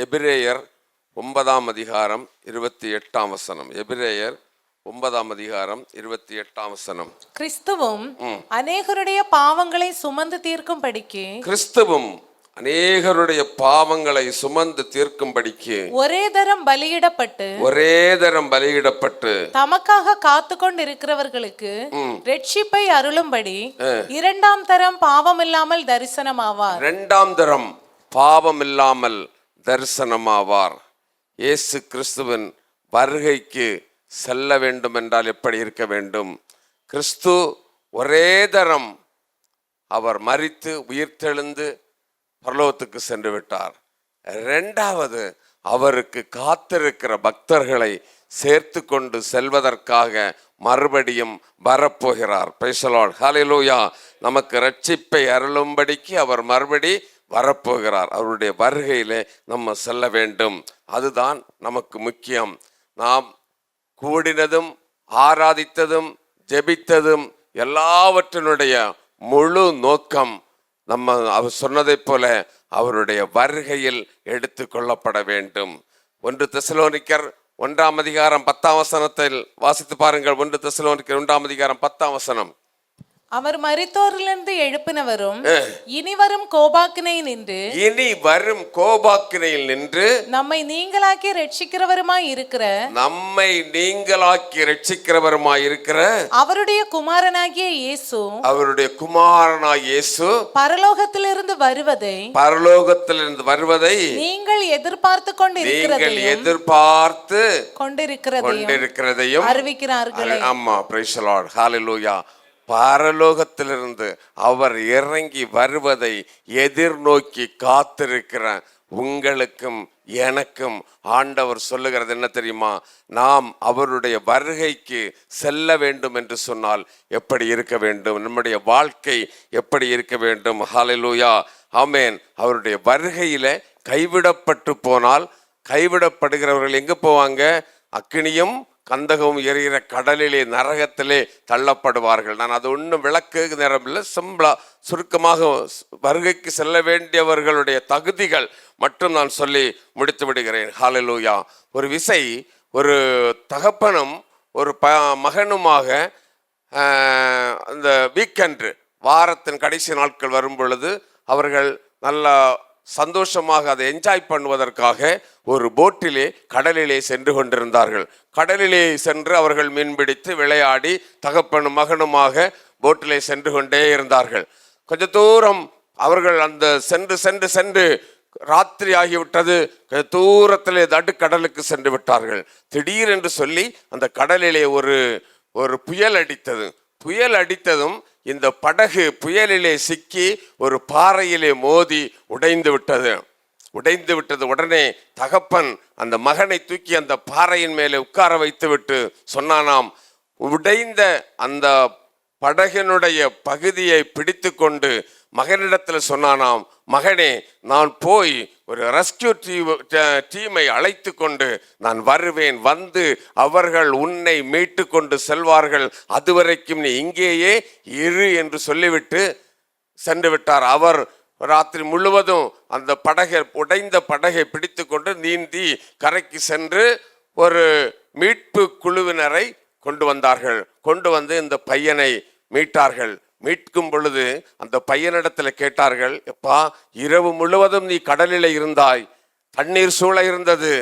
எபிரேயர் 9ஆம் அதிகாரம் 28ஆம் வசனம். எபிரேயர் 9ஆம் அதிகாரம் 28ஆம் வசனம். கிறிஸ்துவும் அநேகருடைய பாவங்களை சுமந்து தீர்க்கும்படிக்கு கிறிஸ்துவும் அநேகருடைய பாவங்களை சுமந்து தீர்க்கும்படிக்கு ஒரே தரம் பலியிடப்பட்டு தமக்காக காத்து கொண்டிருக்கிறவர்களுக்கு ரட்சிப்பை அருளும்படி இரண்டாம் தரம் பாவம் இல்லாமல் தரிசனமாவார். இரண்டாம் தரம் பாவம் இல்லாமல் தரிசனமாவார். இயேசு கிறிஸ்துவின் வருகைக்கு செல்ல வேண்டும் என்றால் எப்படி இருக்க வேண்டும்? கிறிஸ்து ஒரே தரம் அவர் மரித்து உயிர்த்தெழுந்து பரலோகத்துக்கு சென்று விட்டார். இரண்டாவது, அவருக்கு காத்திருக்கிற பக்தர்களை சேர்த்து கொண்டு செல்வதற்காக மறுபடியும் வரப்போகிறார். பிரைஸ் தி லார்ட், ஹல்லேலூயா. நமக்கு ரட்சிப்பை அருளும்படிக்கு அவர் மறுபடி வரப்போகிறார். அவருடைய வருகையிலே நம்ம செல்ல வேண்டும். அதுதான் நமக்கு முக்கியம். நாம் கூடினதும் ஆராதித்ததும் ஜெபித்ததும் எல்லாவற்றினுடைய முழு நோக்கம் நம்ம அவர் சொன்னதை போல அவருடைய வருகையில் எடுத்து கொள்ளப்பட வேண்டும். 1 தெசலோனிக்கர் 1ஆம் அதிகாரம் 10ஆம் வசனத்தில் வாசித்து பாருங்கள். 1 தெசலோனிக்கர் 1ஆம் அதிகாரம் 10ஆம் வசனம். அவர் மரித்தோரிலிருந்து எழுப்பினவரும் இனி வரும் கோபாக்கினையில் நின்று நம்மை நீங்களாக்கி ரட்சிக்கிறவருமாய் இருக்கிற அவருடைய குமாரனாகிய இயேசு பரலோகத்திலிருந்து வருவதை நீங்கள் எதிர்பார்த்து கொண்டிருக்கிறதையும் அறிவிக்கிறார்களே. ஆமா, பிரைஸ் தி லார்ட், ஹல்லேலூயா. பரலோகத்திலிருந்து அவர் இறங்கி வருவதை எதிர்நோக்கி காத்திருக்கிற உங்களுக்கும் எனக்கும் ஆண்டவர் சொல்லுகிறது என்ன தெரியுமா? நாம் அவருடைய வருகைக்கு செல்ல வேண்டும் என்று சொன்னால் எப்படி இருக்க வேண்டும்? நம்முடைய வாழ்க்கை எப்படி இருக்க வேண்டும்? ஹல்லேலூயா, ஆமென். அவருடைய வருகையில கைவிடப்பட்டு போனால், கைவிடப்படுகிறவர்கள் எங்க போவாங்க? அக்கினியும் கந்தகம் எரிகிற கடலிலே, நரகத்திலே தள்ளப்படுவார்கள். நான் அது ஒன்றும் விளக்கு நேரம் இல்லை, சிம்பிளா சுருக்கமாக வருகைக்கு செல்ல வேண்டியவர்களுடைய தகுதிகள் மட்டும் நான் சொல்லி முடித்து விடுகிறேன். ஹல்லேலூயா. ஒரு விசை ஒரு தகப்பனும் ஒரு மகனுமாக அந்த வீக்கெண்டு, வாரத்தின் கடைசி நாட்கள் வரும் பொழுது அவர்கள் நல்லா சந்தோஷமாக அதை என்ஜாய் பண்ணுவதற்காக ஒரு போட்டிலே கடலிலே சென்று கொண்டிருந்தார்கள். கடலிலே சென்று அவர்கள் மீன்பிடித்து விளையாடி தகப்பனும் மகனுமாக போட்டிலே சென்று கொண்டே இருந்தார்கள். கொஞ்ச தூரம் அவர்கள் அந்த சென்று ராத்திரி ஆகிவிட்டது. தூரத்திலே நடுக்கடலுக்கு சென்று விட்டார்கள். திடீரென்று சொல்லி அந்த கடலிலே ஒரு புயல் அடித்தது. புயல் அடித்ததும் இந்த படகு புயலிலே சிக்கி ஒரு பாறையிலே மோதி உடைந்து விட்டது. உடனே தகப்பன் அந்த மகனை தூக்கி அந்த பாறையின் மேலே உட்கார வைத்து விட்டு சொன்னானாம், உடைந்த அந்த படகினுடைய பகுதியை பிடித்து கொண்டு மகனிடத்தில் சொன்னானாம், மகனே, நான் போய் ஒரு ரெஸ்கியூ டீமை அழைத்து கொண்டு நான் வருவேன், வந்து அவர்கள் உன்னை மீட்டு கொண்டு செல்வார்கள், அதுவரைக்கும் நீ இங்கேயே இரு என்று சொல்லிவிட்டு சென்று விட்டார். அவர் ராத்திரி முழுவதும் அந்த உடைந்த படகை பிடித்து கொண்டு நீந்தி கரைக்கு சென்று ஒரு மீட்பு குழுவினரை கொண்டு வந்தார்கள். கொண்டு வந்து இந்த பையனை மீட்டார்கள். மீட்கும் பொழுது அந்த பையனிடத்துல கேட்டார்கள், எப்பா, இரவு முழுவதும் நீ கடலில் இருந்தாய், தண்ணீர் சூழ இருந்தது,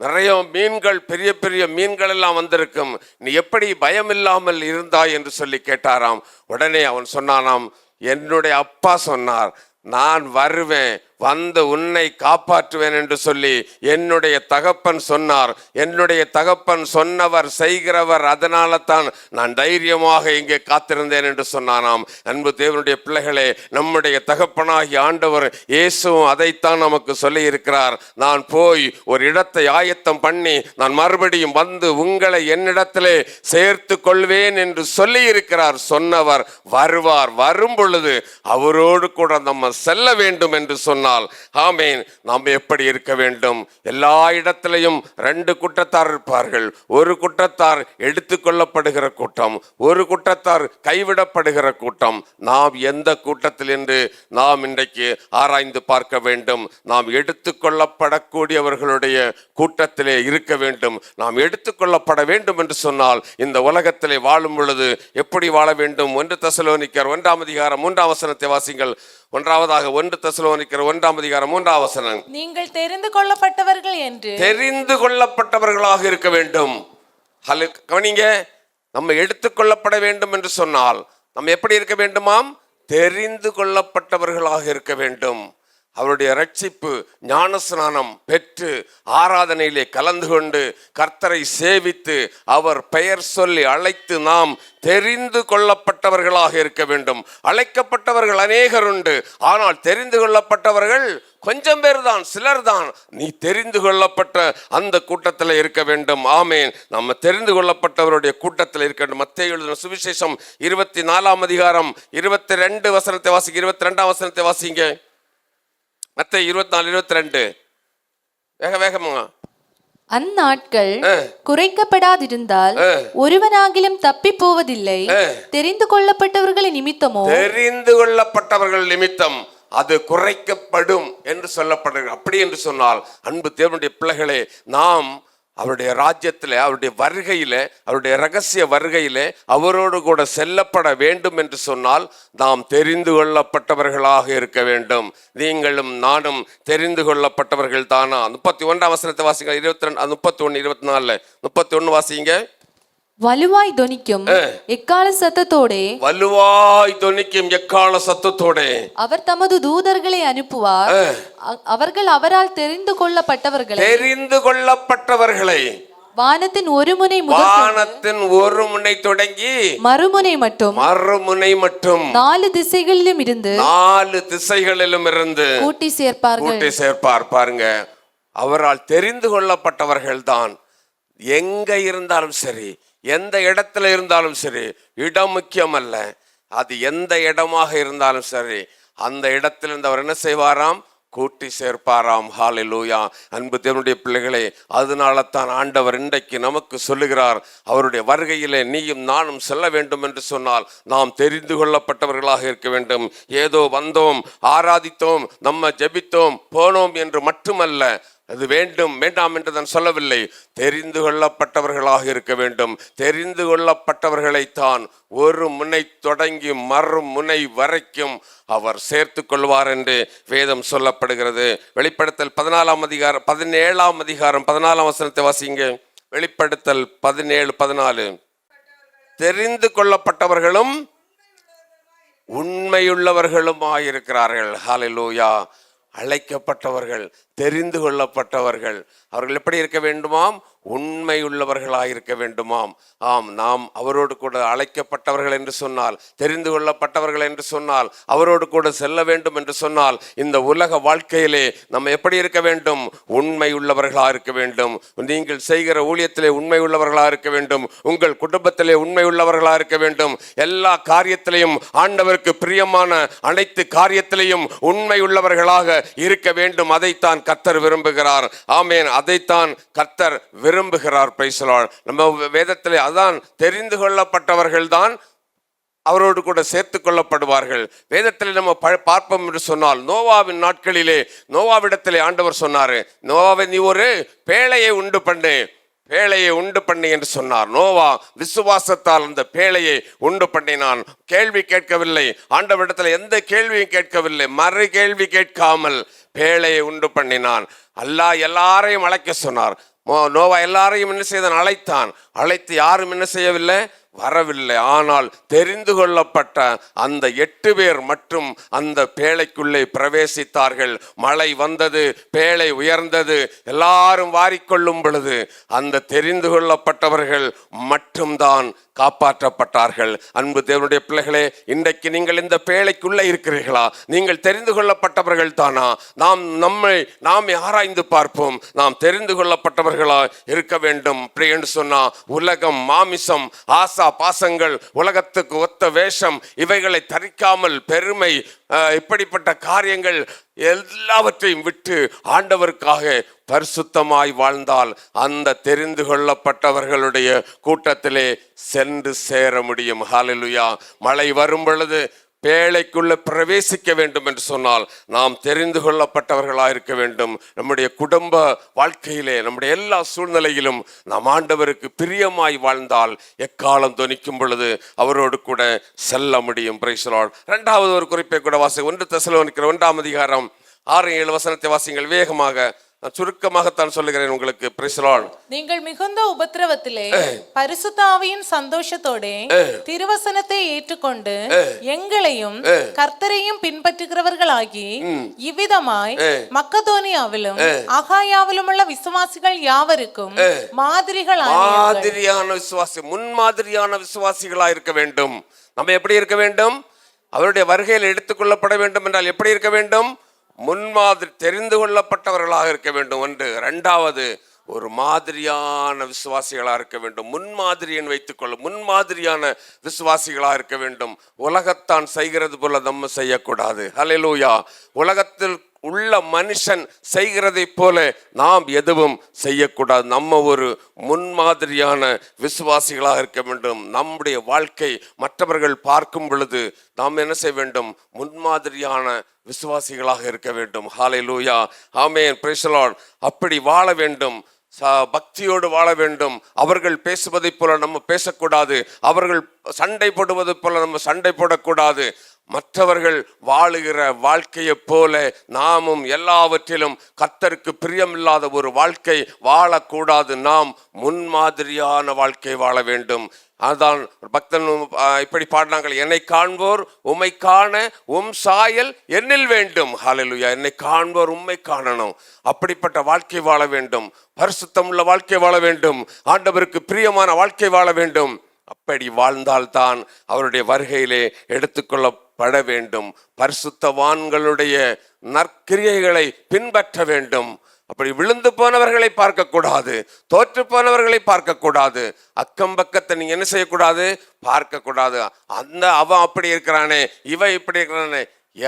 நிறைய மீன்கள், பெரிய பெரிய மீன்கள் எல்லாம் வந்திருக்கும், நீ எப்படி பயம் இல்லாமல் இருந்தாய் என்று சொல்லி கேட்டாராம். உடனே அவன் சொன்னானாம், என்னுடைய அப்பா சொன்னார், நான் வருவேன், வந்து உன்னை காப்பாற்றுவேன் என்று சொல்லி என்னுடைய தகப்பன் சொன்னார். என்னுடைய தகப்பன் சொன்னவர் செய்கிறவர், அதனால தான் நான் தைரியமாக இங்கே காத்திருந்தேன் என்று சொன்னானாம். அன்பு தேவனுடைய பிள்ளைகளே, நம்முடைய தகப்பனாகிய ஆண்டவர் இயேசுவும் அதைத்தான் நமக்கு சொல்லி இருக்கிறார். நான் போய் ஒரு இடத்தை ஆயத்தம் பண்ணி நான் மறுபடியும் வந்து உங்களை என்னிடத்திலே சேர்த்து கொள்வேன் என்று சொல்லி இருக்கிறார். சொன்னவர் வருவார். வரும் பொழுது அவரோடு கூட நம்ம செல்ல வேண்டும் என்று சொன்னார். சொன்னால் ஆமேன், நாம் எப்படி இருக்க வேண்டும்? எல்லா இடத்திலையும் ரெண்டு கூட்டத்தார் இருப்பார்கள். ஒரு கூட்டத்தார் எடுத்துக்கொள்ளப்படுகிற கூட்டம், ஒரு கூட்டத்தார் கைவிடப்படுகிற கூட்டம். நாம் எந்த கூட்டத்தில் என்று நாம் இன்றைக்கு ஆராய்ந்து பார்க்க வேண்டும். நாம் எடுத்துக்கொள்ளப்படக்கூடியவர்களுடைய கூட்டத்திலே இருக்க வேண்டும். நாம் எடுத்துக்கொள்ளப்பட வேண்டும் என்று சொன்னால் இந்த உலகத்திலே வாழும் பொழுது எப்படி வாழ வேண்டும்? 1 தெசலோனிக்கர் 1 அதிகாரம் 3 வசனத்தை வாசிங்கள். ஒன்றாவதாக 1 தெசலோனிக்கர் 1 அதிகாரம் 3 வசனம். நீங்கள் தெரிந்து கொள்ளப்பட்டவர்கள் என்று, தெரிந்து கொள்ளப்பட்டவர்களாக இருக்க வேண்டும். கவனிங்க, நம்ம எடுத்துக்கொள்ளப்பட வேண்டும் என்று சொன்னால் நம்ம எப்படி இருக்க வேண்டுமாம்? தெரிந்து கொள்ளப்பட்டவர்களாக இருக்க வேண்டும். அவருடைய ரட்சிப்பு ஞானஸ்நானம் பெற்று ஆராதனையிலே கலந்து கொண்டு கர்த்தரை சேவித்து அவர் பெயர் சொல்லி அழைத்து நாம் தெரிந்து கொள்ளப்பட்டவர்களாக இருக்க வேண்டும். அழைக்கப்பட்டவர்கள் அநேகர் உண்டு, ஆனால் தெரிந்து கொள்ளப்பட்டவர்கள் கொஞ்சம் பேர் தான், சிலர் தான். நீ தெரிந்து கொள்ளப்பட்ட அந்த கூட்டத்தில் இருக்க வேண்டும். ஆமேன், நம்ம தெரிந்து கொள்ளப்பட்டவருடைய கூட்டத்தில் இருக்க வேண்டும். மத்தேயு எழுதின சுவிசேஷம் 24 அதிகாரம் 22 வசனத்தை வாசிங்க. 22 வசனத்தை வாசிங்க. மத்தேயு 24:22. வேகமா. அந்நாட்கள் குறைக்கப்படாதிருந்தால் ஒருவனாகிலும் தப்பி போவதில்லை. தெரிந்து கொள்ளப்பட்டவர்கள் நிமித்தமோ, தெரிந்து கொள்ளப்பட்டவர்கள் நிமித்தம் அது குறைக்கப்படும் என்று சொல்லப்படுகிறது. அப்படி என்று சொன்னால் அன்பு தேவனுடைய பிள்ளைகளே, நாம் அவருடைய ராஜ்யத்திலே, அவருடைய வருகையிலே, அவருடைய ரகசிய வருகையிலே அவரோடு கூட செல்லப்பட வேண்டும் என்று சொன்னால் நாம் தெரிந்து கொள்ளப்பட்டவர்களாக இருக்க வேண்டும். நீங்களும் நானும் தெரிந்து கொள்ளப்பட்டவர்கள் தானா? 31 வசனத்தை வாசிங்க. 22, 31, 24, 31 வாசிங்க. வலுவாய் தொனிக்கும் எக்கால சத்தத்தோடே, வலுவாய் தொனிக்கும் எக்கால சத்தத்தோடே அவர் தமது தூதர்களை அனுப்புவார். அவர்கள் அவரால் தெரிந்து கொள்ளப்பட்டவர்களை வானத்தின் ஒரு முனை தொடங்கி மறுமுனை மட்டும் 4 திசைகளிலும் இருந்து கூட்டி சேர்ப்பார். பாருங்க, அவரால் தெரிந்து கொள்ளப்பட்டவர்கள் தான். எங்க இருந்தாலும் சரி, எந்த இடத்துல இருந்தாலும் சரி, இடம் முக்கியம் அல்ல. அது எந்த இடமாக இருந்தாலும் சரி, அந்த இடத்திலிருந்து அவர் என்ன செய்வாராம்? கூட்டி சேர்ப்பாராம். ஹல்லேலூயா. அன்பு தேவனுடைய பிள்ளைகளே, அதனால தான் ஆண்டவர் இன்றைக்கு நமக்கு சொல்லுகிறார், அவருடைய வருகையிலே நீயும் நானும் செல்ல வேண்டும் என்று சொன்னால் நாம் தெரிந்து கொள்ளப்பட்டவர்களாக இருக்க வேண்டும். ஏதோ வந்தோம், ஆராதித்தோம், நம்ம ஜெபித்தோம், போனோம் என்று மட்டுமல்ல. அது வேண்டும் வேண்டாம் என்று நான் சொல்லவில்லை. தெரிந்து கொள்ளப்பட்டவர்களாக இருக்க வேண்டும். தெரிந்து கொள்ளப்பட்டவர்களைத்தான் ஒரு முனை தொடங்கி மறுமுனை வரைக்கும் அவர் சேர்த்து கொள்வார் என்று வேதம் சொல்லப்படுகிறது. வெளிப்படுத்தல் 17 அதிகாரம் 14 வசனத்தை வாசிங்க. வெளிப்படுத்தல் 17:14. தெரிந்து கொள்ளப்பட்டவர்களும் உண்மையுள்ளவர்களுமாயிருக்கிறார்கள். ஹல்லேலூயா. அழைக்கப்பட்டவர்கள், தெரிந்து கொள்ளப்பட்டவர்கள், அவர்கள் எப்படி இருக்க வேண்டுமாம்? உண்மையுள்ளவர்களாயிருக்க வேண்டுமாம். ஆம், நாம் அவரோடு கூட அழைக்கப்பட்டவர்கள் என்று சொன்னால், தெரிந்து கொள்ளப்பட்டவர்கள் என்று சொன்னால், அவரோடு கூட செல்ல வேண்டும் என்று சொன்னால், இந்த உலக வாழ்க்கையிலே நம்ம எப்படி இருக்க வேண்டும்? உண்மையுள்ளவர்களாக இருக்க வேண்டும். நீங்கள் செய்கிற ஊழியத்திலே உண்மையுள்ளவர்களாக இருக்க வேண்டும். உங்கள் குடும்பத்திலே உண்மையுள்ளவர்களாக இருக்க வேண்டும். எல்லா காரியத்திலையும், ஆண்டவருக்கு பிரியமான அனைத்து காரியத்திலையும் உண்மையுள்ளவர்களாக இருக்க வேண்டும். அதைத்தான் கர்த்தர் விரும்புகிறார். ஆமேன், அதைத்தான் கர்த்தர் விரும்புகிறார். Price the Lord. நம்ம வேதத்திலே அதான், தெரிந்து கொள்ளப்பட்டவர்கள் தான் அவரோடு கூட சேர்த்து கொள்ளப்படுவார்கள். வேதத்தில் நம்ம பார்ப்போம் என்று சொன்னால், நோவாவின் நாட்களிலே நோவாவிடத்திலே ஆண்டவர் சொன்னாரு, நோவாவை நீ ஒரு பேழையை உண்டு பண்ணு என்று சொன்னார். நோவா விசுவாசத்தால் அந்த பேழையை உண்டு பண்ணினான். கேள்வி கேட்கவில்லை, ஆண்டவரிடத்தில் எந்த கேள்வியும் கேட்கவில்லை, மறு கேள்வி கேட்காமல் பேழையை உண்டு பண்ணினான். அல்லாஹ் எல்லாரையும் அழைக்க சொன்னார். நோவா எல்லாரையும் என்ன செய்தான்? அழைத்தான். அழைத்து யாரும் என்ன செய்யவில்லை? வரவில்லை. ஆனால் தெரிந்து கொள்ளப்பட்ட அந்த 8 பேர் மட்டும் அந்த பேழைக்குள்ளே பிரவேசித்தார்கள். மழை வந்தது, பேழை உயர்ந்தது, எல்லாரும் வாரிக்கொள்ளும் பொழுது அந்த தெரிந்து கொள்ளப்பட்டவர்கள் மட்டும்தான் காப்பாற்றப்பட்டார்கள். அன்பு தேவனுடைய பிள்ளைகளே, இன்றைக்கு நீங்கள் இந்த பேழைக்குள்ளே இருக்கிறீர்களா? நீங்கள் தெரிந்து கொள்ளப்பட்டவர்கள் தானா? நாம் ஆராய்ந்து பார்ப்போம். நாம் தெரிந்து கொள்ளப்பட்டவர்களா இருக்க வேண்டும். என்று சொன்னா உலகம், மாமிசம், ஆசை, பாசங்கள், உலகத்துக்கு ஒத்த வேஷம், இவைகளை தரிக்காமல் பெருமை, இப்படிப்பட்ட காரியங்கள் எல்லாவற்றையும் விட்டு ஆண்டவருக்காக பரிசுத்தமாய் வாழ்ந்தால் அந்த தெரிந்து கொள்ளப்பட்டவர்களுடைய கூட்டத்திலே சென்று சேர முடியும். ஹல்லேலூயா. மழை வரும் பொழுது பேழைக்குள்ள பிரவேசிக்க வேண்டும் என்று சொன்னால் நாம் தெரிந்து கொள்ளப்பட்டவர்களாக இருக்க வேண்டும். நம்முடைய குடும்ப வாழ்க்கையிலே, நம்முடைய எல்லா சூழ்நிலையிலும் நாம் ஆண்டவருக்கு பிரியமாய் வாழ்ந்தால் எக்காலம் தொனிக்கும் பொழுது அவரோடு கூட செல்ல முடியும். Price the Lord. இரண்டாவது ஒரு குறிப்பை கூட வாசி. 1 தெசலோனிக்கர் 1:6 வாசிங்கள் வேகமாக. நான் சுருக்கமாகத்தான் சொல்லுகிறேன் உங்களுக்கு. Price the Lord. நீங்கள் மிகுந்த உபத்திரவத்திலே பரிசுத்த ஆவியின் சந்தோஷத்தோட திருவசனத்தை ஏற்றுக்கொண்டு எங்களையும் கர்த்தரையும் பின்பற்றுகிறவர்களாகி இவ்விதமாய் மக்கதோனியாவிலும் அகாயாவிலும் உள்ள விசுவாசிகள் யாவருக்கும் மாதிரியான விசுவாசி, முன்மாதிரியான விசுவாசிகளா இருக்க வேண்டும். நம்ம எப்படி இருக்க வேண்டும்? அவருடைய வருகையில் எடுத்துக்கொள்ளப்பட வேண்டும் என்றால் எப்படி இருக்க வேண்டும்? முன்மாதிரி, தெரிந்து கொள்ளப்பட்டவர்களாக இருக்க வேண்டும். ஒன்று. இரண்டாவது, ஒரு மாதிரியான விசுவாசிகளா இருக்க வேண்டும். முன்மாதிரியின் வைத்துக்கொள்ள முன்மாதிரியான விசுவாசிகளா இருக்க வேண்டும். உலகத்தான் செய்கிறது போல நம்ம செய்யக்கூடாது. ஹல்லேலூயா. உலகத்தில் உள்ள மனுஷன் செய்கிறதை போல நாம் எதுவும் செய்யக்கூடாது. நம்ம ஒரு முன்மாதிரியான விசுவாசிகளாக இருக்க வேண்டும். நம்முடைய வாழ்க்கை மற்றவர்கள் பார்க்கும் பொழுது நாம் என்ன செய்ய வேண்டும்? முன்மாதிரியான விசுவாசிகளாக இருக்க வேண்டும். ஹல்லேலூயா. ஆமென். Praise the Lord. அப்படி வாழ வேண்டும். பக்தியோடு வாழ வேண்டும். அவர்கள் பேசுவதை போல நம்ம பேசக்கூடாது. அவர்கள் சண்டை போடுவதை போல நம்ம சண்டை போடக்கூடாது. மற்றவர்கள் வாழுகிற வாழ்க்கையை போல நாமும் எல்லாவற்றிலும் கர்த்தருக்கு பிரியமில்லாத ஒரு வாழ்க்கை வாழக்கூடாது. நாம் முன்மாதிரியான வாழ்க்கை வாழ வேண்டும். அதுதான் பக்தன் இப்படி பாடினாங்கள், என்னை காண்போர் உம்மை காண உம் சாயல் என்னில் வேண்டும். ஹல்லேலூயா. என்னை காண்போர் உம்மை காணணும். அப்படிப்பட்ட வாழ்க்கை வாழ வேண்டும். பரிசுத்தம் உள்ள வாழ்க்கை வாழ வேண்டும். ஆண்டவருக்கு பிரியமான வாழ்க்கை வாழ வேண்டும். அப்படி வாழ்ந்தால்தான் அவருடைய வருகையிலே எடுத்துக்கொள்ளப்பட வேண்டும். பரிசுத்தவான்களுடைய நற்கிரியைகளை பின்பற்ற வேண்டும். அப்படி விழுந்து போனவர்களை பார்க்க கூடாது, தோற்று போனவர்களை பார்க்க கூடாது, அக்கம் பக்கத்தை நீங்க என்ன செய்யக்கூடாது? பார்க்க கூடாது. அவன் அப்படி இருக்கிறானே, இவன் இப்படி இருக்கிறானே,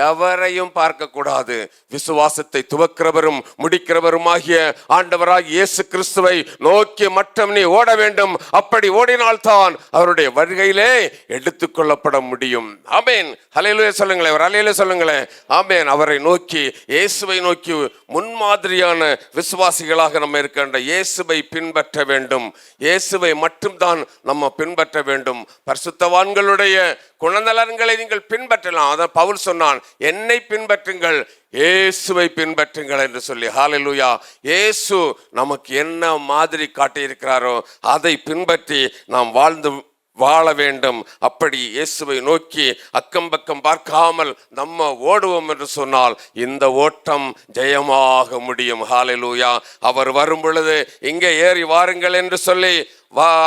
எவரையும் பார்க்க கூடாது. விசுவாசத்தை துவக்கிறவரும் முடிக்கிறவருமாகிய ஆண்டவராகிய இயேசு கிறிஸ்துவை நோக்கி மட்டும் நீ ஓட வேண்டும். அப்படி ஓடினால்தான் அவருடைய வருகையிலே எடுத்துக்கொள்ளப்பட முடியும். ஆமென். ஹல்லேலூயா சொல்லுங்களேன். ஒரு ஹல்லேலூயா சொல்லுங்களேன். ஆமென். அவரை நோக்கி, இயேசுவை நோக்கி முன்மாதிரியான விசுவாசிகளாக நம்ம இருக்கின்ற இயேசுவை பின்பற்ற வேண்டும். இயேசுவை மட்டும்தான் நம்ம பின்பற்ற வேண்டும். பரிசுத்தவான்களுடைய குணநலன்களை நீங்கள் பின்பற்றலாம். அதான் பவுல் சொன்னான், என்னை பின்பற்றுங்கள், இயேசுவை பின்பற்றுங்கள் என்று சொல்லி. ஹல்லேலூயா. இயேசு நமக்கு என்ன மாதிரி காட்டியிருக்கிறாரோ அதை பின்பற்றி நாம் வாழ வேண்டும். அப்படி இயேசுவை நோக்கி அக்கம் பக்கம் பார்க்காமல் நம்ம ஓடுவோம் என்று சொன்னால் இந்த ஓட்டம் ஜெயமாக முடியும். ஹல்லேலூயா. அவர் வரும் பொழுது இங்கே ஏறி வாருங்கள் என்று சொல்லி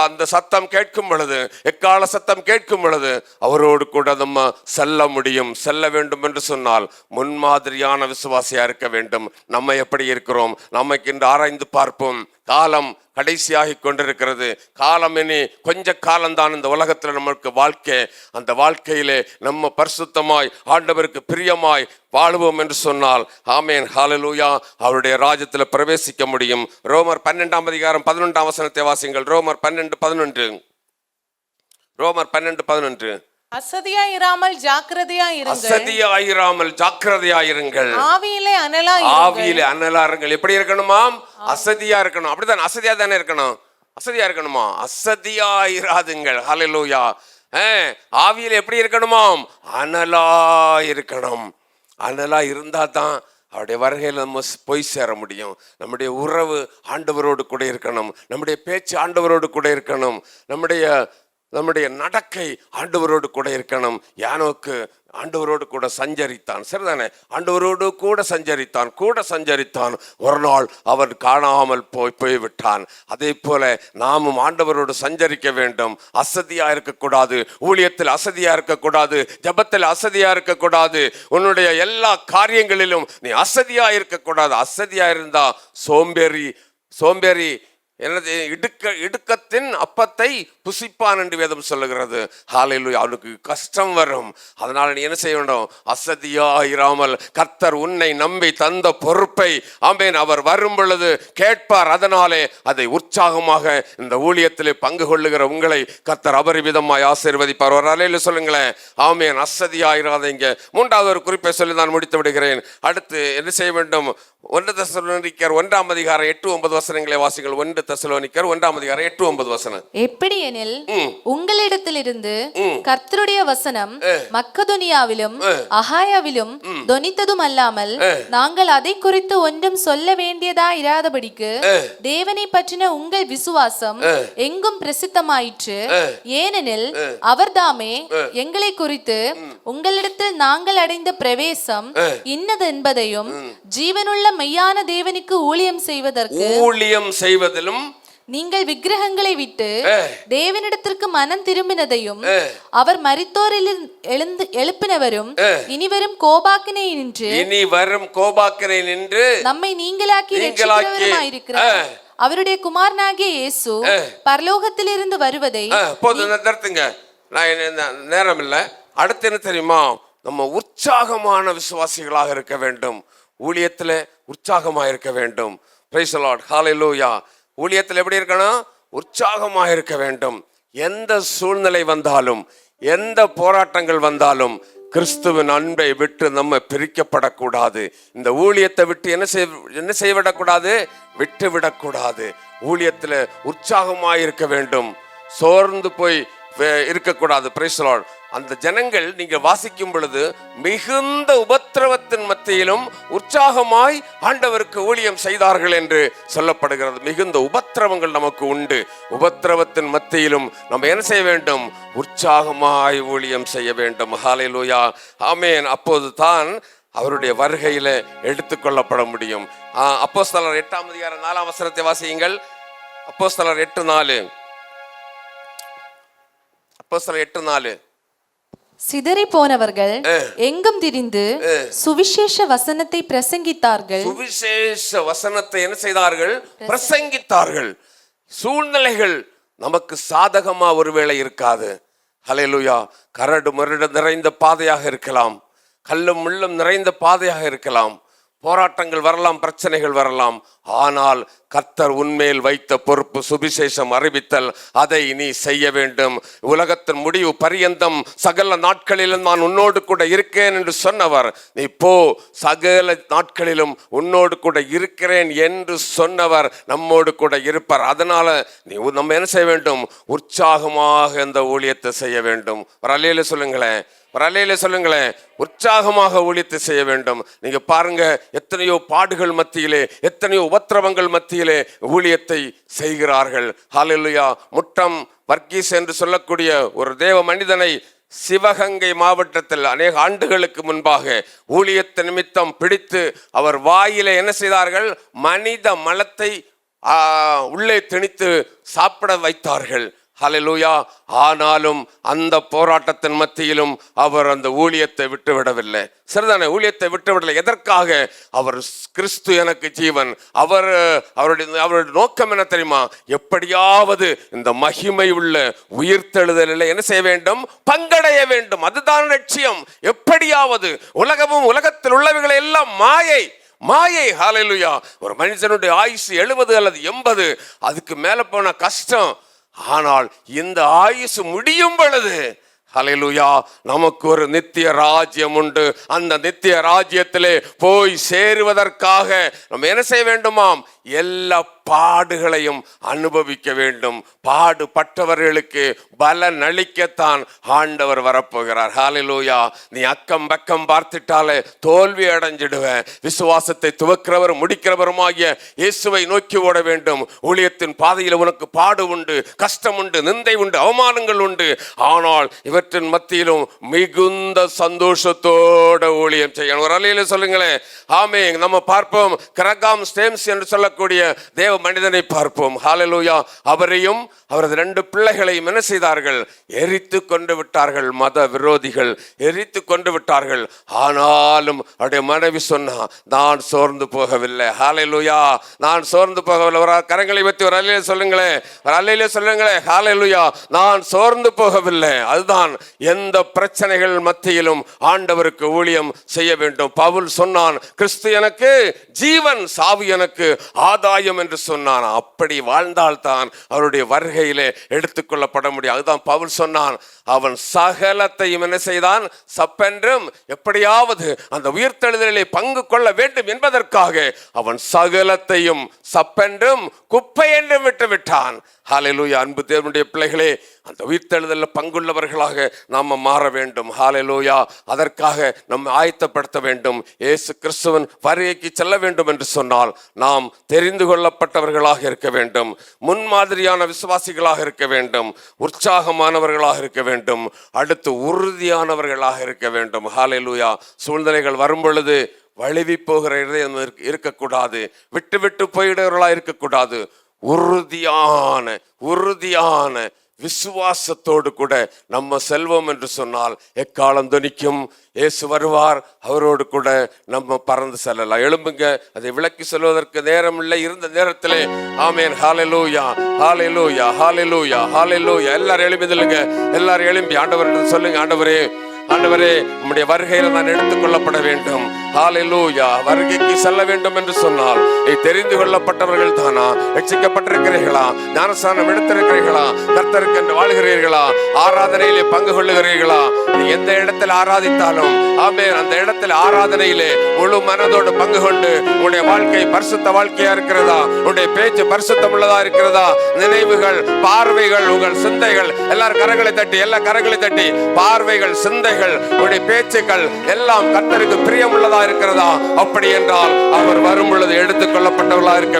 அந்த சத்தம் கேட்கும் பொழுது, எக்கால சத்தம் கேட்கும் பொழுது அவரோடு கூட நம்ம செல்ல முடியும். செல்ல வேண்டும் என்று சொன்னால் முன்மாதிரியான விசுவாசியா இருக்க வேண்டும். நம்ம எப்படி இருக்கிறோம்? நமக்கு இன்று ஆராய்ந்து பார்ப்போம். காலம் கடைசியாகி கொண்டிருக்கிறது. காலம் இனி கொஞ்ச காலம்தான் இந்த உலகத்தில் நமக்கு வாழ்க்கை. அந்த வாழ்க்கையிலே நம்ம பரிசுத்தமாய் ஆண்டவருக்கு பிரியமாய் வாழுவோம் என்று சொன்னால், ஆமென், ஹல்லேலூயா, அவருடைய ராஜ்யத்தில் பிரவேசிக்க முடியும். ரோமர் 12:11 வாசிங்கள். ரோமர் 12:11. ரோமர் 12:11. அசதியாயிராமல் ஜாக்கிரதையாயிருங்கள். ஆவியிலே அனலாருங்கள். எப்படி இருக்கணுமாம்? அசதியா இருக்கணும். அப்படிதான், அசதியா தானே இருக்கணும். அசதியா இருக்கணுமா? அசதியாயிராதுங்கள். ஹல்லேலூயா. ஆவியில எப்படி இருக்கணுமாம்? அனலா இருக்கணும். அனலா இருந்தா தான் அவருடைய வருகையில் நம்ம போய் சேர முடியும். நம்முடைய உறவு ஆண்டவரோடு கூட இருக்கணும். நம்முடைய பேச்சு ஆண்டவரோடு கூட இருக்கணும். நம்முடைய நடக்கை ஆண்டவரோடு கூட இருக்கணும். யானோக்கு ஆண்டவரோடு கூட சஞ்சரித்தான், சரிதானே? ஆண்டவரோடு கூட சஞ்சரித்தான். ஒரு நாள் அவன் காணாமல் போய்விட்டான். அதே போல நாமும் ஆண்டவரோடு சஞ்சரிக்க வேண்டும். அசதியா இருக்கக்கூடாது. ஊழியத்தில் அசதியா இருக்கக்கூடாது. ஜெபத்தில் அசதியா இருக்கக்கூடாது. உன்னுடைய எல்லா காரியங்களிலும் நீ அசதியா இருக்கக்கூடாது. அசதியா இருந்தா சோம்பேறி எனது இடுக்கத்தின் அப்பத்தை புசிப்பான் என்று வேதம் சொல்லுகிறது. ஹalleluya. அவனுக்கு கஷ்டம் வரும். அதனால நீ என்ன செய்ய வேண்டும்? அசதியாயிராமல் கர்த்தர் உன்னை நம்பி தந்த பொறுப்பை ஆமென் அவர் வரும் பொழுது கேட்பார். அதனாலே அதை உற்சாகமாக இந்த ஊழியத்திலே பங்கு கொள்ளுகிற உங்களை கர்த்தர் அபரிவிதமாய் ஆசீர்வதிப்பார். ஒரு அலையில சொல்லுங்களேன் ஆமென். அசதியாயிராதீங்க. மூன்றாவது ஒரு குறிப்பை சொல்லி நான் முடித்து விடுகிறேன். அடுத்து என்ன செய்ய வேண்டும்? 1 தெசலோனிக்கர் 1:8-9 வாசிங்கள். 1 தெசலோனிக்கர் 1:8-9. எப்படியெனில் உங்களிடத்திலிருந்து கர்த்தருடைய வசனம் மக்கதோனியாவிலும் அகாயாவிலும் தொனித்ததும் அல்லாமல் நாங்கள் அதை குறித்து ஒன்றும் சொல்ல வேண்டியதா இராதபடிக்கு தேவனை பற்றின உங்கள் விசுவாசம் எங்கும் பிரசித்தமாயிற்று. ஏனெனில் அவர்தாமே எங்களை குறித்து உங்களிடத்தில் நாங்கள் அடைந்த பிரவேசம் இன்னது என்பதையும் ஜீவனுள்ள மெய்யான தேவனுக்கு ஊழியம் செய்வதிலும் நீங்கள் விக்கிரகங்களை விட்டு தேவனிடத்திற்கு மனம் திரும்பினதையும் அவர் மரித்தோரில் எழுப்பினவரும் இனிவரும் கோபாக்கினை நின்று நம்மை நீங்களாக்கி ரட்சிக்கிறவருமாயிருக்கிறார் அவருடைய குமாரனாகிய இயேசு பரலோகத்திலிருந்து வருவதை நிறுத்துங்க. நான் நேரம் இல்லை. அடுத்து என்ன தெரியுமா? நம்ம உற்சாகமான விசுவாசிகளாக இருக்க வேண்டும். ஊழியத்தில் உற்சாகமாக இருக்க வேண்டும். Praise the Lord. ஹalleluya. ஊழியத்தில் எப்படி இருக்கணும்? உற்சாகமாக இருக்க வேண்டும். எந்த சூழ்நிலை வந்தாலும், எந்த போராட்டங்கள் வந்தாலும் கிறிஸ்துவின் அன்பை விட்டு நம்ம பிரிக்கப்படக்கூடாது. இந்த ஊழியத்தை விட்டு என்ன செய்யவிடக்கூடாது? விட்டு விடக்கூடாது. ஊழியத்தில் உற்சாகமாக இருக்க வேண்டும். சோர்ந்து போய் இருக்கக்கூடாது. Price the Lord. அந்த ஜனங்கள் நீங்க வாசிக்கும் பொழுது மிகுந்த உபத்திரவத்தின் மத்தியிலும் உற்சாகமாய் ஆண்டவருக்கு ஊழியம் செய்தார்கள் என்று சொல்லப்படுகிறது. மிகுந்த உபத்திரவங்கள் நமக்கு உண்டு. உபத்திரவத்தின் மத்தியிலும் நம்ம என்ன செய்ய வேண்டும்? உற்சாகமாய் ஊழியம் செய்ய வேண்டும். ஹalleluya. ஆமென். அப்போது தான் அவருடைய வருகையில எடுத்துக்கொள்ளப்பட முடியும். அப்போஸ்தலர் 8:4 வாசியுங்கள். அப்போஸ்தலர் 8:4. அப்போஸ்தலர் 8:4. சிதறி போனவர்கள் எங்கும் திரிந்து சுவிசேஷ வசனத்தை பிரசங்கித்தார்கள். சுவிசேஷ வசனத்தை என்ன செய்தார்கள்? பிரசங்கித்தார்கள். சூழ்நிலைகள் நமக்கு சாதகமா ஒருவேளை இருக்காது. ஹல்லேலூயா. கரடு முரடு நிறைந்த பாதையாக இருக்கலாம். கல்லும் முள்ளும் நிறைந்த பாதையாக இருக்கலாம். போராட்டங்கள் வரலாம், பிரச்சனைகள் வரலாம். ஆனால் கர்த்தர் உன்மேல் வைத்த பொறுப்பு சுவிசேஷம் அறிவித்தல். அதை நீ செய்ய வேண்டும். உலகத்தின் முடிவு பரியந்தம் சகல நாட்களிலும் நான் உன்னோடு கூட இருக்கேன் என்று சொன்னவர், நீ போ, சகல நாட்களிலும் உன்னோடு கூட இருக்கிறேன் என்று சொன்னவர் நம்மோடு கூட இருப்பார். அதனால நம்ம என்ன செய்ய வேண்டும்? உற்சாகமாக இந்த ஊழியத்தை செய்ய வேண்டும். ஒரு அல்லேலூயா சொல்லுங்களேன். ஒரு அல்லேலூயா சொல்லுங்களேன். உற்சாகமாக ஊழியத்தை செய்ய வேண்டும். நீங்க பாருங்க, எத்தனையோ பாடுகள் மத்தியிலே, எத்தனையோ உபத்திரவங்கள் மத்தியிலே ஊழியத்தை செய்கிறார்கள். ஹல்லேலூயா. முட்டம் வர்கீஸ் என்று சொல்லக்கூடிய ஒரு தேவ மனிதனை சிவகங்கை மாவட்டத்தில் அநேக ஆண்டுகளுக்கு முன்பாக ஊழியத்தை நிமித்தம் பிடித்து அவர் வாயில என்ன செய்தார்கள்? மனித மலத்தை உள்ளே திணித்து சாப்பிட வைத்தார்கள். ஹல்லேலூயா. ஆனாலும் அந்த போராட்டத்தின் மத்தியிலும் அவர் அந்த ஊழியத்தை விட்டுவிடவில்லை. சரிதானே? ஊழியத்தை விட்டுவிடலை. எதற்காக? அவர் கிறிஸ்து எனக்கு ஜீவன். அவருடைய நோக்கம் என்ன தெரியுமா? எப்படியாவது இந்த மகிமை உள்ள உயிர்த்தெழுதலில் என்ன செய்ய வேண்டும்? பங்கடைய வேண்டும். அதுதான் லட்சியம். எப்படியாவது உலகமும் உலகத்தில் உள்ளவைகளை எல்லாம் மாயை. ஹல்லேலூயா. ஒரு மனுஷனுடைய ஆயுசு 70 அல்லது 80, அதுக்கு மேல போன கஷ்டம். ஆனால் இந்த ஆயுசு முடியும் பொழுது ஹல்லேலூயா, நமக்கு ஒரு நித்திய ராஜ்யம் உண்டு. அந்த நித்திய ராஜ்யத்திலே போய் சேருவதற்காக நம்ம என்ன செய்ய வேண்டுமாம்? எல்லா பாடுகளையும் அனுபவிக்க வேண்டும். பாடுபட்டவர்களுக்கு பலன் அளிக்கத்தான் ஆண்டவர் வரப்போகிறார். ஹல்லேலூயா. நீ அக்கம் பக்கம் பார்த்துட்டாலே தோல்வி அடைஞ்சிடுவ. விசுவாசத்தை துவக்கிறவர் முடிக்கிறவருமாகிய இயேசுவை நோக்கி ஓட வேண்டும். ஊழியத்தின் பாதையில் உனக்கு பாடு உண்டு, கஷ்டம் உண்டு, நிந்தை உண்டு, அவமானங்கள் உண்டு. ஆனால் எல்லாவற்றின் மத்தியிலும் மிகுந்த சந்தோஷத்தோட ஊழியம் செய்யணும். ஒரு அலையில சொல்லுங்களேன் ஆமென். நம்ம பார்ப்போம் கிரகாம் ஸ்டேம்ஸ் என்று சொல்லக்கூடிய தேவ மனிதனை பார்ப்போம். ஹல்லேலூயா. அவரையும் அவரது 2 பிள்ளைகளையும் என்ன செய்தார்கள்? எரித்து கொண்டு விட்டார்கள். மத விரோதிகள் எரித்து கொண்டு விட்டார்கள். ஆனாலும் அவருடைய மனைவி சொன்னா, நான் சோர்ந்து போகவில்லை. ஹல்லேலூயா. நான் சோர்ந்து போகவில்லை. ஒரு கரங்களை பற்றி ஒரு அல்லேலூயா சொல்லுங்களேன், ஒரு அல்லேலூயா சொல்லுங்களேன். ஹல்லேலூயா. நான் சோர்ந்து போகவில்லை. அதுதான் எந்த பிரச்சனைகள் மத்தியிலும் ஆண்டவருக்கு ஊழியம் செய்ய வேண்டும். பவுல் சொன்னான், கிறிஸ்து எனக்கு ஜீவன், சாவு எனக்கு ஆதாயம் என்று சொன்னான். அப்படி வாழ்ந்தால்தான் அவருடைய வருகையிலே எடுத்துக்கொள்ளப்பட முடியும். அதுதான் பவுல் சொன்னான், அவன் சகலத்தையும் என்ன செய்தான்? சப்பென்றும் எப்படியாவது அந்த உயிர்த்தெழுதலிலே பங்கு கொள்ள வேண்டும் என்பதற்காக அவன் சகலத்தையும் சப்பென்றும் குப்பை என்றும் விட்டு விட்டான். ஹல்லேலூயா. அன்பு தேவனுடைய பிள்ளைகளே, அந்த உயிர்த்தெழுதலில் பங்குள்ளவர்களாக நாம் மாற வேண்டும். ஹல்லேலூயா. அதற்காக நம்ம ஆயத்தப்படுத்த வேண்டும். இயேசு கிறிஸ்துவின் வருகைக்கு செல்ல வேண்டும் என்று சொன்னால் நாம் தெரிந்து கொள்ளப்பட்டவர்களாக இருக்க வேண்டும், முன்மாதிரியான விசுவாசிகளாக இருக்க வேண்டும், உற்சாகமானவர்களாக இருக்க வேண்டும், அடுத்து உறுதியானவர்களாக இருக்க வேண்டும். ஹல்லேலூயா. சூழ்நிலைகள் வரும் பொழுது வழுவி போகிற இதயம் இருக்கக்கூடாது, விட்டு விட்டு போயிடுறவர்களா இருக்கக்கூடாது. உறுதியான விசுவாசத்தோடு கூட நம்ம செல்வோம் என்று சொன்னால் எக்காலம் துணிக்கும். இயேசு வருவார், அவரோடு கூட நம்ம பறந்து செல்லலாம். எழும்புங்க, அதை விளக்கி சொல்வதற்கு நேரம் இல்லை. இருந்த நேரத்திலே ஆமென். ஹல்லேலூயா, ஹல்லேலூயா, ஹல்லேலூயா, ஹல்லேலூயா. எல்லாரும் எழும்பிதலுங்க, எல்லாரும் எழும்பி ஆண்டவரிடம் சொல்லுங்க, ஆண்டவரே, ஆண்டவரே, நம்முடைய வருகையில நான் எடுத்துக்கொள்ளப்பட வேண்டும். ஹல்லேலூயா. வருகைக்கு செல்ல வேண்டும் என்று சொன்னால் தெரிந்து கொள்ளப்பட்டவர்கள் தானா? ரட்சிக்கப்பட்டிருக்கிறீர்களா? ஞானஸ்நானம் எடுத்திருக்கிறீர்களா? கர்த்தருக்கு என்று வாழ்கிறீர்களா? ஆராதனையிலே பங்கு கொள்ளுகிறீர்களா? எந்த இடத்தில் ஆராதித்தாலும் ஆமென், அந்த இடத்தில் ஆராதனையிலே முழு மனதோடு பங்கு கொண்டு உங்களுடைய வாழ்க்கை பரிசுத்த வாழ்க்கையா இருக்கிறதா? உங்களுடைய பேச்சு பரிசுத்தம் உள்ளதா இருக்கிறதா? நினைவுகள், பார்வைகள், உங்கள் சிந்தைகள், எல்லாரும் கரங்களை தட்டி, எல்லா கரங்களை தட்டி, பார்வைகள், சிந்தைகள், உங்களுடைய பேச்சுக்கள் எல்லாம் கர்த்தருக்கு பிரியமுள்ளதா இருக்கிறதா? அப்படி என்றால் அவர் வரும் பொழுது எடுத்துக் கொள்ளப்பட்டவர்களா இருக்க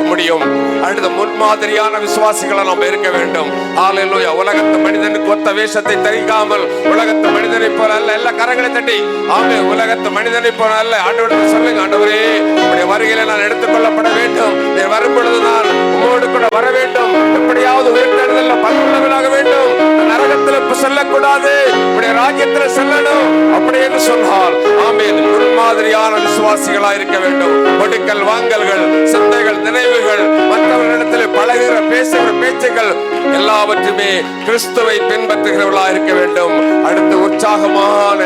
முடியும். அடுத்த முன்மாதிரியான விசுவாசிகளை நாம் இருக்க வேண்டும். ஹல்லேலூயா. உலகத்து மனிதனுக்கு ஒத்த வேஷத்தை தரிக்காமல், உலகத்து மனிதனை போல அல்ல. எல்லா கரங்களை தட்டி ஆமென். உலகத்து மனிதனை போல அல்ல. ஆண்டவரிடம் சொல்லுங்க, ஆண்டவரே, உம்முடைய வருகையில நான் எடுத்துக் கொள்ளப்பட வேண்டும். நீ வரும் பொழுது நான் உம்மோடு கூட வர வேண்டும். எப்படியாவது உயிர்த்தெழுதல்ல பங்குள்ளவனாக வேண்டும். நரகத்தில் செல்லக்கூடாது, உம்முடைய ராஜ்யத்தில் செல்லணும். அப்படி என்று சொன்னால் ஆமென், முன்மாதிரியான விசுவாசிகளா இருக்க வேண்டும். கொடுக்கல் வாங்கல்கள், சிந்தைகள், நினைவுகள், மற்றவர்களிடத்தில் பழகுகிற பேசுகிற பேச்சுகள் எல்லாவற்றுமே கிறிஸ்துவை பின்பற்றுகிறவர்களா இருக்க வேண்டும். அடுத்து உற்சாகமான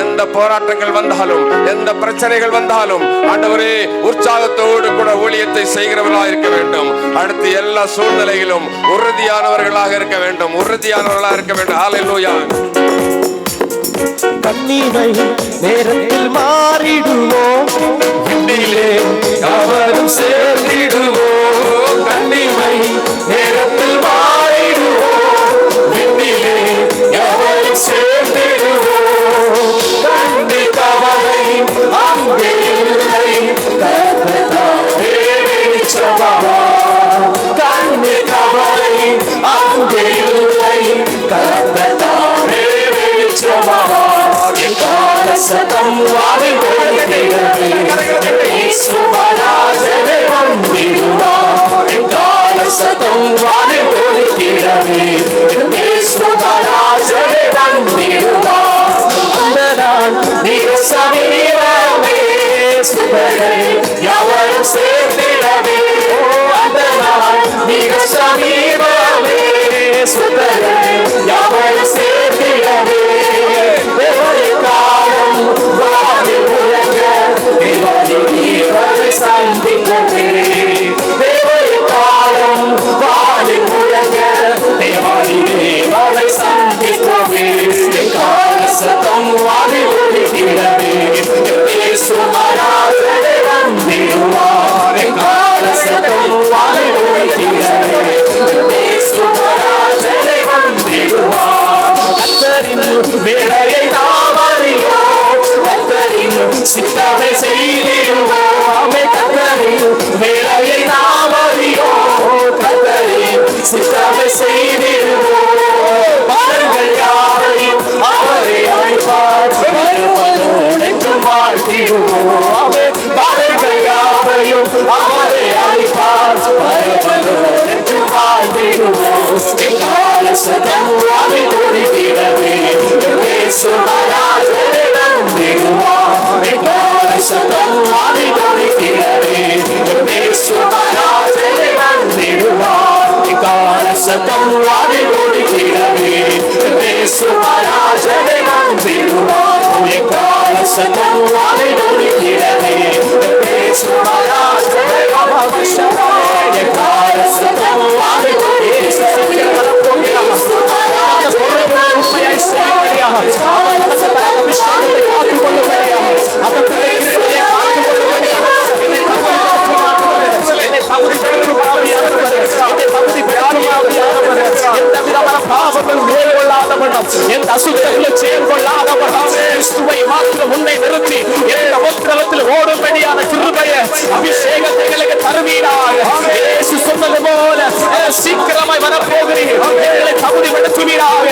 எந்த போராட்டங்கள் வந்தாலும், எந்த பிரச்சனைகள் வந்தாலும் ஆண்டவரே உற்சாகத்தோடு கூட ஊழியத்தை செய்கிறவர்களா இருக்க வேண்டும். அடுத்து எல்லா சூழ்நிலையிலும் உறுதியானவர்களாக இருக்க வேண்டும், உறுதியானவர்களாக இருக்க வேண்டும். ஹல்லேலூயா. கண்ணீரை நேரத்தில் மாறிடுவோம், விண்ணிலே யாவரும் சேர்ந்திடுவோம். கண்ணீரை நேரத்தில் மாறிடுவோம், விண்ணிலே யாவரும் சேர்ந்திடுவோம். கண்ணி கவலை அங்கே இல்லை, கர்த்தரே வெளிச்சமாவா. கண்ணி கவலை அங்கே இல்லை, கர்த்தரே வெளிச்சமாவா. சத்தம் வாரி ஒலிக்கிறது, இயேசுவராஜனே வந்திடுவார். சத்தம் வாரி ஒலிக்கிறது, இயேசுவராஜனே வந்திடுவார். அந்த நாள் மிக சமீபமே, சுபரே யாவரும் சேர்ந்திடவே. அந்த நாள் மிக சமீபமே, சுபரே யாவரும் சேர்ந்திடவே. சந்திக்கவே தேவரை காலம் வாழி முழங்க, தேவாரி தேவரை சந்திக்கவே. கால சத்தம் வாழி ஒலிக்கிறவே, இயேசுவராஜனே வந்திடுவார். கால சத்தம் வாடி ஓடுகிறதே சுமராஜனை வந்திடுவார் எக்கால சத்தம் வாடி ஓடுகிறதே சுமராஜனை எக்கால சத்தம் வாடி எந்த அசுத்தங்களை செயல்கொள்ளாத மாத்திரம் உன்னை நிறுத்தி எந்த உத்திரவத்தில் ஓடும்படியான கிருபைய அபிஷேகத்தை எங்களுக்கு தருவீராக சொன்னது போல சீக்கிரமாய் வரப்போகிறீர்கள் எங்களை தகுதிப்படுத்துவீராக